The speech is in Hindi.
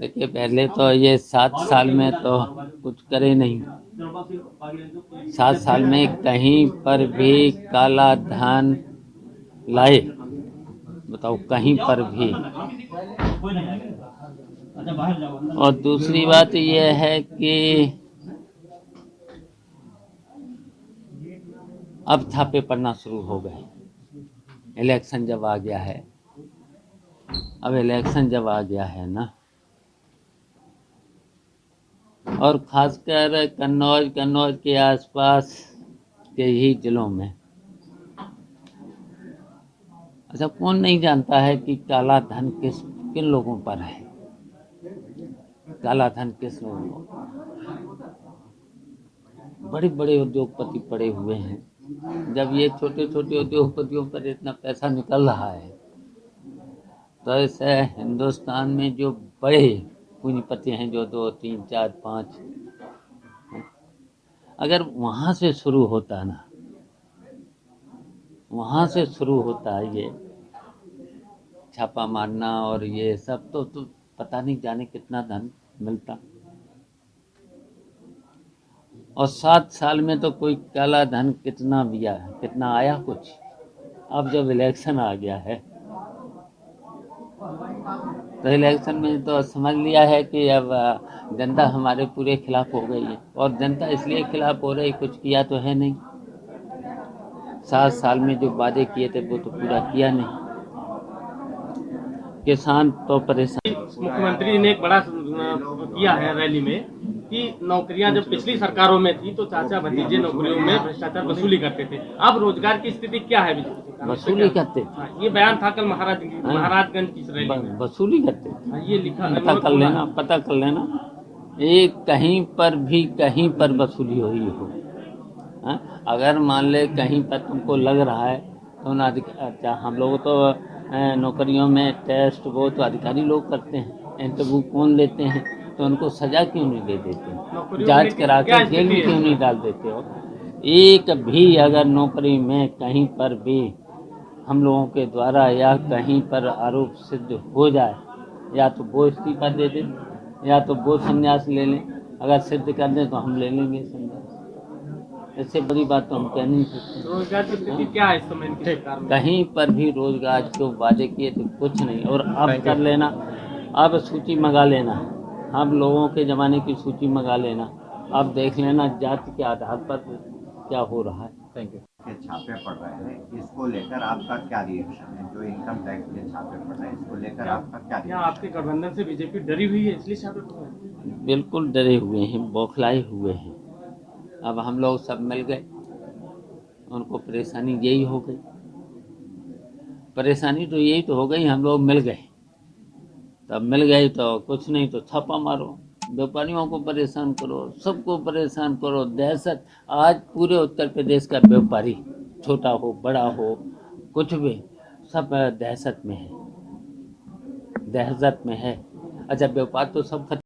देखिए, पहले तो ये 7 साल में तो कुछ करे नहीं। 7 साल में कहीं पर भी काला धन लाए, बताओ, कहीं पर भी। और दूसरी बात यह है कि अब छापे पड़ना शुरू हो गए। इलेक्शन जब आ गया है, अब इलेक्शन जब आ गया है ना, और खासकर कन्नौज के आसपास के ही जिलों में, अच्छा, कौन नहीं जानता है कि काला धन किन लोगों पर है। काला धन किस लोगों को, बड़े बड़े उद्योगपति पड़े हुए हैं। जब ये छोटे छोटे उद्योगपतियों पर इतना पैसा निकल रहा है, तो ऐसे हिंदुस्तान में जो बड़े पूंजीपति हैं, जो 2, 3, 4, 5, अगर वहां से शुरू होता ना, वहां से शुरू होता ये छापा मारना और ये सब, तो पता नहीं जाने कितना धन मिलता। और 7 साल में तो कोई काला धन कितना आया कुछ। अब जब इलेक्शन आ गया है, तो इलेक्शन में तो समझ लिया है कि अब जनता हमारे पूरे खिलाफ हो गई है। और जनता इसलिए खिलाफ हो रही, कुछ किया तो है नहीं। 7 साल में जो वादे किए थे वो तो पूरा किया नहीं। किसान तो परेशान। मुख्यमंत्री ने एक बड़ा किया है रैली में कि नौकरियां जब पिछली सरकारों में थी तो चाचा भतीजे नौकरियों में भ्रष्टाचार वसूली करते थे। अब रोजगार की स्थिति क्या है बीजेपी सरकार में? वसूली करते थे। ये बयान था कल महाराजगंज की रैली में। वसूली करते थे। ये लिखा, पता कर लेना एक कहीं पर वसूली हुई हो। अगर मान ले कहीं पर तुमको लग रहा है तो ना, अच्छा, हम लोग तो नौकरियों में टेस्ट वो तो अधिकारी लोग करते हैं, इंटरव्यू कौन लेते हैं, तो उनको सजा क्यों नहीं दे देते, जांच करा कर जेल में क्यों नहीं डाल देते हो। एक भी अगर नौकरी में कहीं पर भी हम लोगों के द्वारा या कहीं पर आरोप सिद्ध हो जाए, या तो वो इस्तीफा दे दें या तो वो संन्यास ले लें। अगर सिद्ध कर दें तो हम ले लेंगे संन्यास। इससे बड़ी बात तो हम कह नहीं सकते। रोजगार की स्थिति क्या है इस समय इनकी सरकार में? कहीं पर भी रोजगार जो वादे किए थे कुछ नहीं। और अब कर लेना, अब सूची मंगा लेना, हम लोगों के जमाने की सूची मंगा लेना, अब देख लेना जाति के आधार पर क्या हो रहा है। Thank you. के छापे पड़ रहे हैं, इसको लेकर आपका क्या रिएक्शन है? जो इनकम टैक्स के छापे पड़ रहे हैं, इसको लेकर आपका क्या क्या रिएक्शन आपके गठबंधन से बीजेपी डरी हुई है इसलिए छापे पड़ रहे हैं? बिल्कुल डरे हुए हैं, बौखलाए हुए हैं। अब हम लोग सब मिल गए, उनको परेशानी यही हो गई। परेशानी तो यही तो हो गई, हम लोग मिल गए। तब मिल गए तो कुछ नहीं तो छापा मारो, व्यापारियों को परेशान करो, सबको परेशान करो। दहशत आज पूरे उत्तर प्रदेश का व्यापारी, छोटा हो बड़ा हो कुछ भी, सब दहशत में है, दहशत में है। अच्छा, व्यापार तो सब खत्म